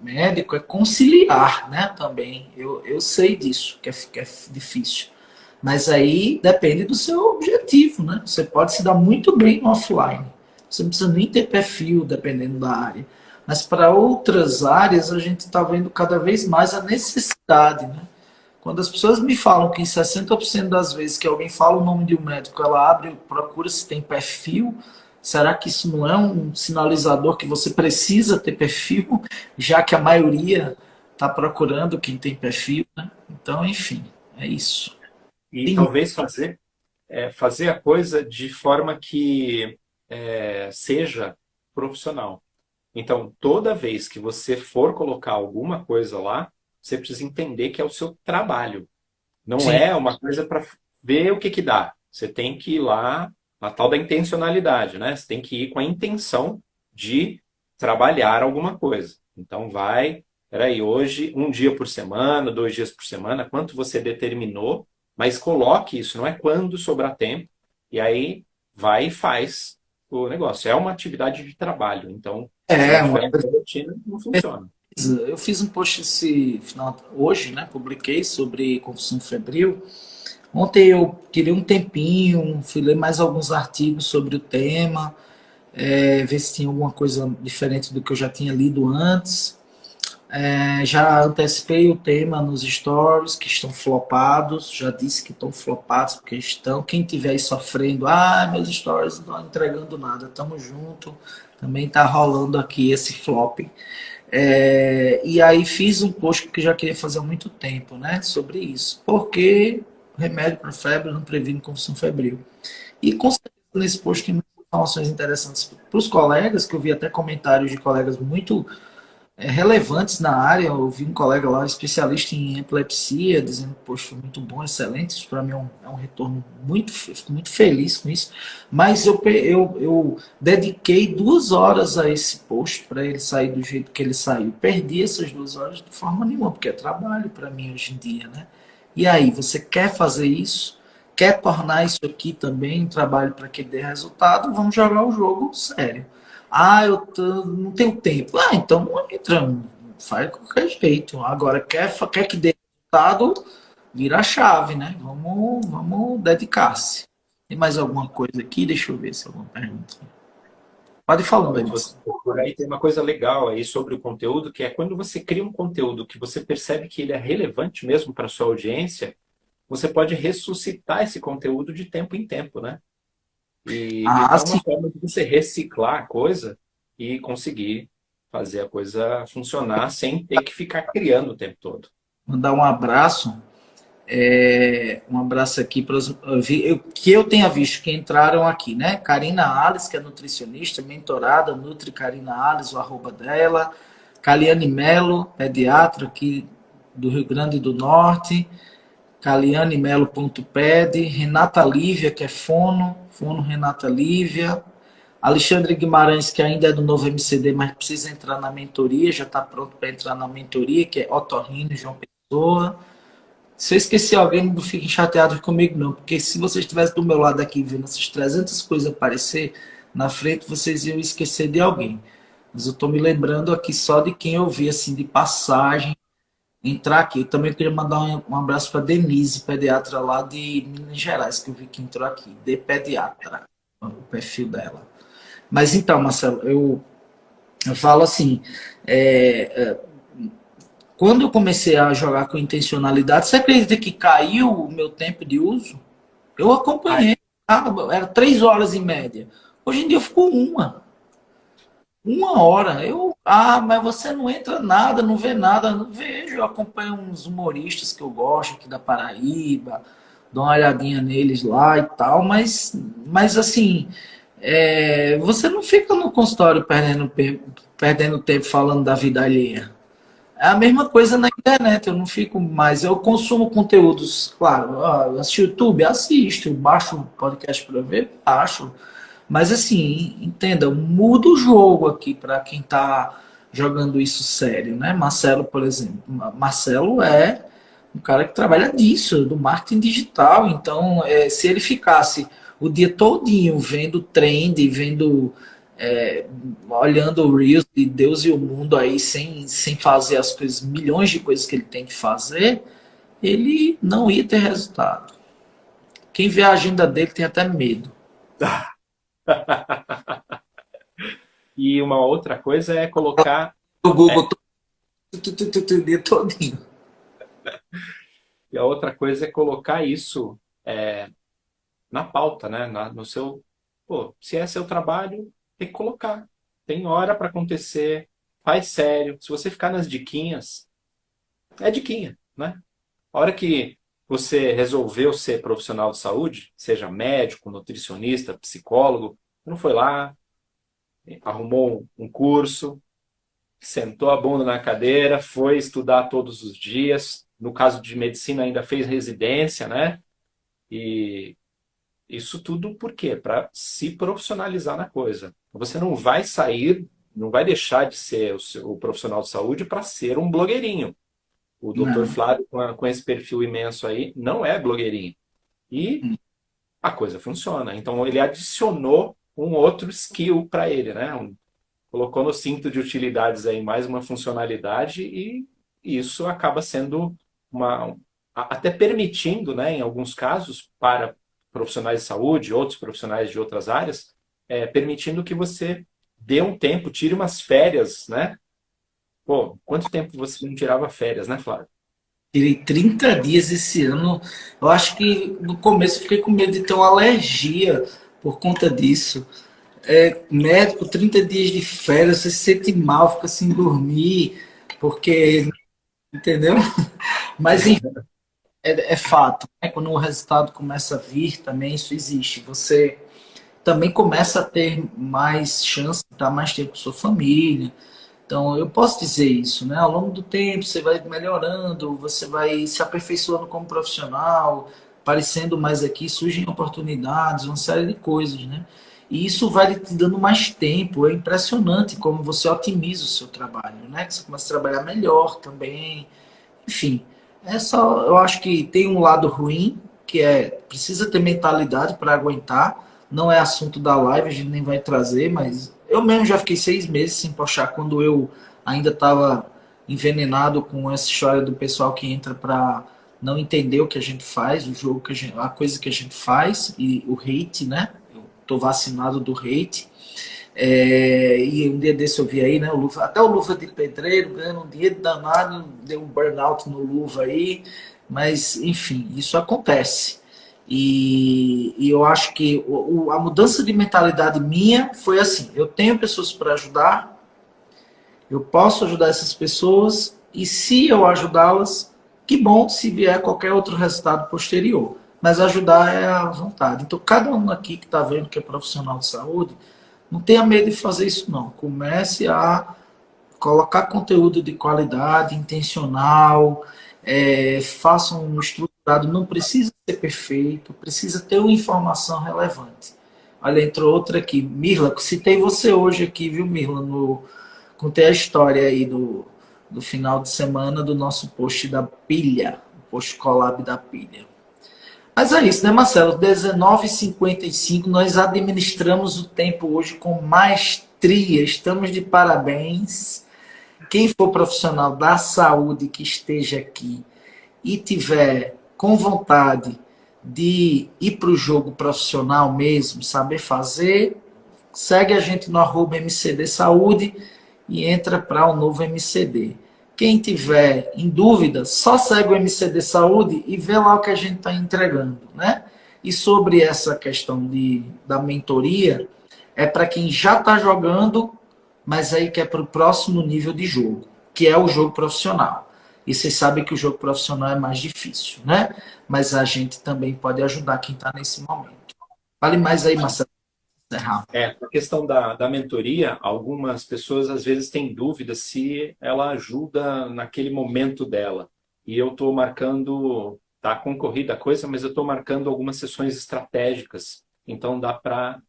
médico é conciliar, né, também. Eu sei disso, que é difícil. Mas aí depende do seu objetivo, né? Você pode se dar muito bem no offline. Você não precisa nem ter perfil, dependendo da área. Mas para outras áreas, a gente está vendo cada vez mais a necessidade, né? Quando as pessoas me falam que em 60% das vezes que alguém fala o nome de um médico, ela abre e procura se tem perfil, será que isso não é um sinalizador que você precisa ter perfil, já que a maioria está procurando quem tem perfil, né? Então, enfim, é isso. E Tem talvez fazer a coisa de forma que seja profissional. Então, toda vez que você for colocar alguma coisa lá, você precisa entender que é o seu trabalho. Não sim, é uma coisa para ver o que que dá. Você tem que ir lá, a tal da intencionalidade, né? Você tem que ir com a intenção de trabalhar alguma coisa. Então, peraí, hoje, um dia por semana, 2 dias por semana, quanto você determinou, mas coloque isso, não é quando sobrar tempo, e aí vai e faz o negócio. É uma atividade de trabalho, então, se não uma tiver uma rotina, não funciona. pesquisa. Eu fiz um post esse final, hoje, né? Publiquei sobre confusão febril. Ontem eu tirei um tempinho, fui ler mais alguns artigos sobre o tema, ver se tinha alguma coisa diferente do que eu já tinha lido antes. Já antecipei o tema nos stories que estão flopados, já disse que estão flopados porque estão. Quem estiver aí sofrendo, meus stories não estão entregando nada, tamo junto. Também tá rolando aqui esse flop. E aí fiz um post que já queria fazer há muito tempo, né, sobre isso. Porque remédio para febre não previne confusão febril. E com certeza nesse post tem muitas informações interessantes para os colegas, que eu vi até comentários de colegas muito relevantes na área. Eu vi um colega lá, especialista em epilepsia, dizendo que poxa, foi muito bom, excelente. Isso para mim é um retorno muito, fico muito feliz com isso. Mas eu dediquei 2 horas a esse post para ele sair do jeito que ele saiu. Perdi essas 2 horas de forma nenhuma, porque é trabalho para mim hoje em dia, né? E aí, você quer fazer isso? Quer tornar isso aqui também um trabalho para que dê resultado? Vamos jogar o jogo sério. Não tenho tempo. Então não entra, faz de qualquer jeito. Agora, quer que dê resultado, vira a chave, né? Vamos dedicar-se. Tem mais alguma coisa aqui? Deixa eu ver se alguma pergunta. Pode ir falando aí, Quando você Marcelo. procura aí, tem uma coisa legal aí sobre o conteúdo, que é quando você cria um conteúdo que você percebe que ele é relevante mesmo para a sua audiência, você pode ressuscitar esse conteúdo de tempo em tempo, né? E Ah, então é sim. uma forma de você reciclar a coisa e conseguir fazer a coisa funcionar sem ter que ficar criando o tempo todo. Mandar um abraço. Um abraço aqui para os que eu tenha visto que entraram aqui, né? Karina Alice, que é nutricionista, mentorada, Nutri Karina Alice, o arroba dela. Caliane Melo, pediatra aqui do Rio Grande do Norte. calianemelo.ped. Renata Lívia, que é fono Renata Lívia. Alexandre Guimarães, que ainda é do novo MCD, mas precisa entrar na mentoria, já está pronto para entrar na mentoria, que é Otorrino João Pessoa. Se eu esqueci alguém, não fiquem chateados comigo, não, porque se vocês estivessem do meu lado aqui vendo essas 300 coisas aparecer na frente, vocês iam esquecer de alguém. Mas eu estou me lembrando aqui só de quem eu vi, assim, de passagem, entrar aqui. Eu também queria mandar um abraço para Denise, pediatra lá de Minas Gerais, que eu vi que entrou aqui, de pediatra, o perfil dela. Mas então, Marcelo, eu falo assim, é, quando eu comecei a jogar com intencionalidade, você acredita que caiu o meu tempo de uso? Eu Ah, acompanhei, era 3 horas em média. Hoje em dia eu fico 1 hora. Mas você não entra nada, não vê nada. Não vejo, eu acompanho uns humoristas que eu gosto aqui da Paraíba, dou uma olhadinha neles lá e tal, mas assim, você não fica no consultório perdendo tempo falando da vida alheia. É a mesma coisa na internet, eu não fico mais. Eu consumo conteúdos, claro, eu assisto YouTube, assisto, baixo podcast para ver, baixo. Mas assim, entenda, muda o jogo aqui para quem está jogando isso sério, né? Marcelo, por exemplo. Marcelo é um cara que trabalha disso, do marketing digital. Então, se ele ficasse o dia todinho vendo trend, vendo, é, olhando o Reels de Deus e o mundo aí, sem fazer as coisas, milhões de coisas que ele tem que fazer, ele não ia ter resultado. Quem vê a agenda dele tem até medo. E uma outra coisa é colocar. O Google É, o dia todinho. e a outra coisa é colocar isso na pauta, né? No seu. Pô, se é seu trabalho, tem que colocar. Tem hora para acontecer. Faz sério. Se você ficar nas diquinhas, é diquinha, né? A hora que você resolveu ser profissional de saúde, seja médico, nutricionista, psicólogo, não foi lá, arrumou um curso, sentou a bunda na cadeira, foi estudar todos os dias. No caso de medicina, ainda fez residência, né? E isso tudo por quê? Para se profissionalizar na coisa. Você não vai sair, não vai deixar de ser o profissional de saúde para ser um blogueirinho. O Dr. Não. Flávio, com esse perfil imenso aí, não é blogueirinho. E a coisa funciona. Então ele adicionou um outro skill para ele, né? Colocou no cinto de utilidades aí mais uma funcionalidade e isso acaba sendo uma até permitindo, né, em alguns casos, para profissionais de saúde, outros profissionais de outras áreas, permitindo que você dê um tempo, tire umas férias, né? Pô, quanto tempo você não tirava férias, né, Flávio? Tirei 30 dias esse ano. Eu acho que no começo eu fiquei com medo de ter uma alergia por conta disso. É, médico, 30 dias de férias, você se sente mal, fica sem dormir, porque, entendeu? Mas enfim, é fato, né? Quando o resultado começa a vir também, isso existe. Você também começa a ter mais chance de estar mais tempo com sua família. Então, eu posso dizer isso, né? Ao longo do tempo, você vai melhorando, você vai se aperfeiçoando como profissional, aparecendo mais aqui, surgem oportunidades, uma série de coisas, né? E isso vai te dando mais tempo. É impressionante como você otimiza o seu trabalho, né? Que você começa a trabalhar melhor também. Enfim, é só, eu acho que tem um lado ruim, que é precisa ter mentalidade para aguentar. Não é assunto da live, a gente nem vai trazer, mas eu mesmo já fiquei 6 meses sem postar quando eu ainda estava envenenado com essa história do pessoal que entra para não entender o que a gente faz, o jogo que a coisa que a gente faz e o hate, né? Eu tô vacinado do hate. E um dia desse eu vi aí, né? Até o Luva de Pedreiro ganhando um dinheiro danado, deu um burnout no Luva aí, mas enfim, isso acontece. E eu acho que a mudança de mentalidade minha foi assim: eu tenho pessoas para ajudar, eu posso ajudar essas pessoas, e se eu ajudá-las, que bom se vier qualquer outro resultado posterior. Mas ajudar é a vontade. Então, cada um aqui que está vendo que é profissional de saúde, não tenha medo de fazer isso, não. Comece a colocar conteúdo de qualidade, intencional, faça um estruturado, não precisa ser perfeito, precisa ter uma informação relevante. Olha, entrou outra aqui. Mirla, citei você hoje aqui, viu, Mirla? Contei a história aí do final de semana do nosso post da pilha, o post collab da pilha. Mas é isso, né, Marcelo? 19h55, nós administramos o tempo hoje com maestria. Estamos de parabéns. Quem for profissional da saúde que esteja aqui e tiver com vontade de ir para o jogo profissional mesmo, saber fazer, segue a gente no arroba MCD Saúde e entra para o novo MCD. Quem tiver em dúvida, só segue o MCD Saúde e vê lá o que a gente está entregando, né? E sobre essa questão da mentoria, é para quem já está jogando, mas aí quer para o próximo nível de jogo, que é o jogo profissional. E vocês sabem que o jogo profissional é mais difícil, né? Mas a gente também pode ajudar quem está nesse momento. Fale mais aí, Marcelo. A questão da mentoria, algumas pessoas às vezes têm dúvida se ela ajuda naquele momento dela. E eu estou marcando, tá concorrida a coisa, mas eu estou marcando algumas sessões estratégicas. Então dá para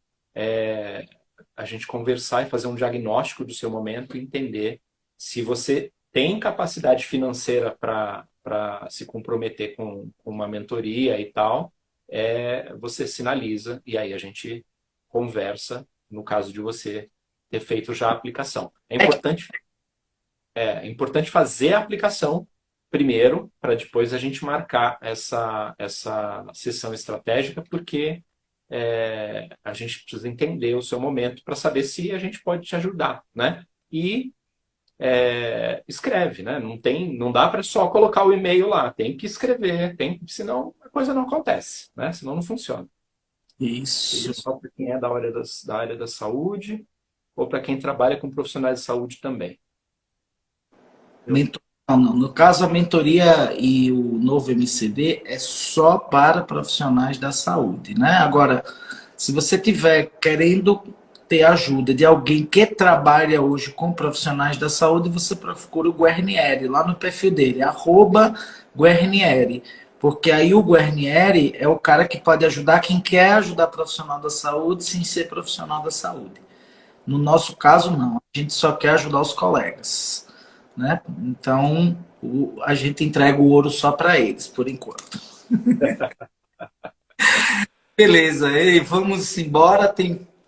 a gente conversar e fazer um diagnóstico do seu momento e entender se você tem capacidade financeira para se comprometer com uma mentoria e tal, você sinaliza e aí a gente conversa no caso de você ter feito já a aplicação. É importante fazer a aplicação primeiro, para depois a gente marcar essa sessão estratégica, porque a gente precisa entender o seu momento para saber se a gente pode te ajudar, né? E escreve, né? Não dá para só colocar o e-mail lá, tem que escrever, senão a coisa não acontece, né? Senão não funciona. Isso. Seja só para quem é da área da saúde ou para quem trabalha com profissionais de saúde também. Mentor- não. No caso, a mentoria e o novo MCD é só para profissionais da saúde, né? Agora, se você tiver querendo ter ajuda de alguém que trabalha hoje com profissionais da saúde, você procura o Guarnieri lá no perfil dele, @Guarnieri. Porque aí o Guarnieri é o cara que pode ajudar quem quer ajudar profissional da saúde sem ser profissional da saúde. No nosso caso, não. A gente só quer ajudar os colegas, né? Então, a gente entrega o ouro só para eles, por enquanto. Beleza, e vamos embora.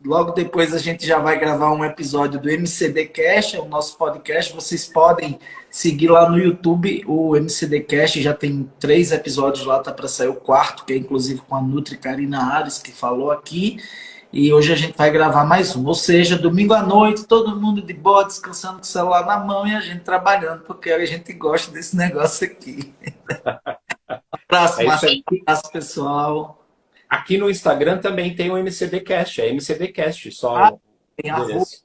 Logo depois a gente já vai gravar um episódio do MCD Cast, é o nosso podcast. Vocês podem seguir lá no YouTube o MCD Cast, já tem 3 episódios lá, tá para sair o quarto, que é inclusive com a Nutri Karina Ares, que falou aqui. E hoje a gente vai gravar mais um. Ou seja, domingo à noite, todo mundo de boa, descansando com o celular na mão e a gente trabalhando, porque a gente gosta desse negócio aqui. É Abraço, isso Marcelo. aí. Abraço, pessoal. Aqui no Instagram também tem o MCDcast, é MCDcast, só Ah, o tem arroba. endereço.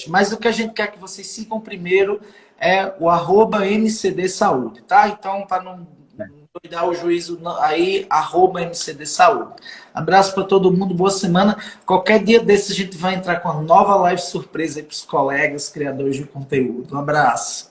Mas o que a gente quer que vocês sigam primeiro é o @MCD Saúde, tá? Então, para não dar o juízo aí, @MCD Saúde. Abraço para todo mundo, boa semana. Qualquer dia desse a gente vai entrar com uma nova live surpresa aí para os colegas, criadores de conteúdo. Um abraço.